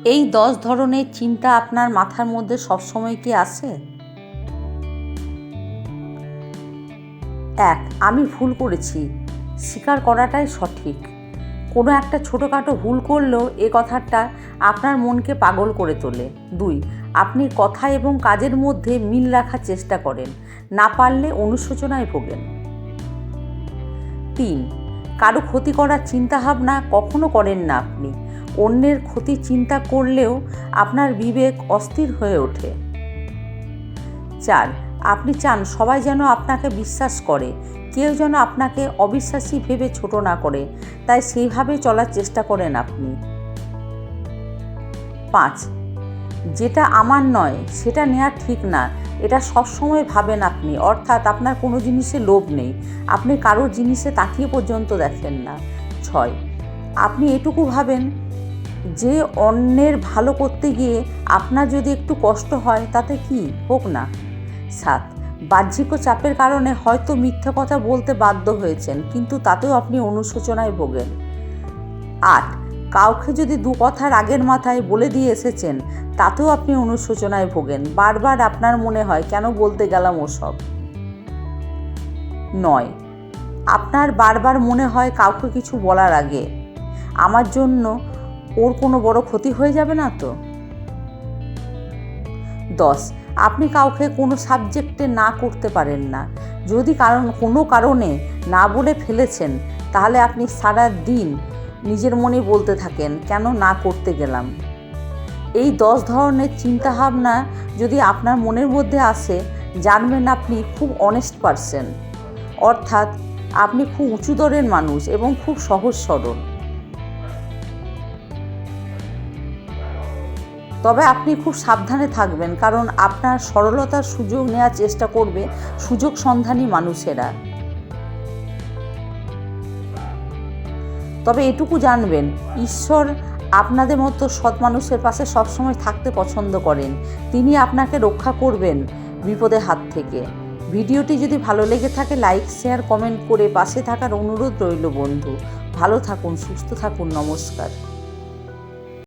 এই 10 ধরনের চিন্তা আপনার মাথার মধ্যে সবসময় কি আসে? 1. আমি ভুল করেছি, স্বীকার করাটাই সঠিক। কোনো একটা ছোটোখাটো ভুল করলেও এ কথাটা আপনার মনকে পাগল করে তোলে। 2. আপনি কথা এবং কাজের মধ্যে মিল রাখার চেষ্টা করেন, না পারলে অনুশোচনায় ভোগেন। 3. কারো ক্ষতি করার চিন্তাভাবনা কখনো করেন না আপনি। অন্যের ক্ষতি চিন্তা করলেও আপনার বিবেক অস্থির হয়ে ওঠে। 4. আপনি চান সবাই যেন আপনাকে বিশ্বাস করে, কেউ যেন আপনাকে অবিশ্বাসী ভেবে ছোট না করে, তাই সেইভাবে চলার চেষ্টা করেন আপনি। 5. যেটা আমার নয় সেটা নেওয়া ঠিক না, এটা সবসময় ভাবেন আপনি, অর্থাৎ আপনার কোনো জিনিসে লোভ নেই, আপনি কারোর জিনিসে তাকিয়ে পর্যন্ত দেখেন না। 6. আপনি এটুকু ভাবেন যে অন্যের ভালো করতে গিয়ে আপনার যদি একটু কষ্ট হয় তাতে কি হোক না। 7. বাহ্যিক চাপের কারণে হয়তো মিথ্যা কথা বলতে বাধ্য হয়েছেন, কিন্তু তাতেও আপনি অনুশোচনায় ভোগেন। 8. কাউকে যদি 2 কথা রাগের মাথায় বলে দিয়ে এসেছেন, তাতেও আপনি অনুশোচনায় ভোগেন, বারবার আপনার মনে হয় কেন বলতে গেলাম ওসব। 9. আপনার বারবার মনে হয় কাউকে কিছু বলার আগে, আমার জন্য ওর কোনো বড় ক্ষতি হয়ে যাবে না তো। 10. আপনি কাউকে কোনো সাবজেক্টে না করতে পারেন না, যদি কোনো কারণে না বলে ফেলেছেন, তাহলে আপনি সারা দিন নিজের মনে বলতে থাকেন কেন না করতে গেলাম। এই 10 ধরনের চিন্তাভাবনা যদি আপনার মনের মধ্যে আসে, জানবেন আপনি খুব অনেস্ট পারসন, অর্থাৎ আপনি খুব উঁচু দরের মানুষ এবং খুব সহজ সরল। তবে আপনি খুব সাবধানে থাকবেন, কারণ আপনার সরলতার সুযোগ নেওয়ার চেষ্টা করবে সুযোগ সন্ধানী মানুষেরা। তবে এটুকু জানবেন, ঈশ্বর আপনাদের মতো সৎ মানুষের পাশে সবসময় থাকতে পছন্দ করেন, তিনি আপনাকে রক্ষা করবেন বিপদের হাত থেকে। ভিডিওটি যদি ভালো লেগে থাকে লাইক, শেয়ার, কমেন্ট করে পাশে থাকার অনুরোধ রইল বন্ধু। ভালো থাকুন, সুস্থ থাকুন, নমস্কার।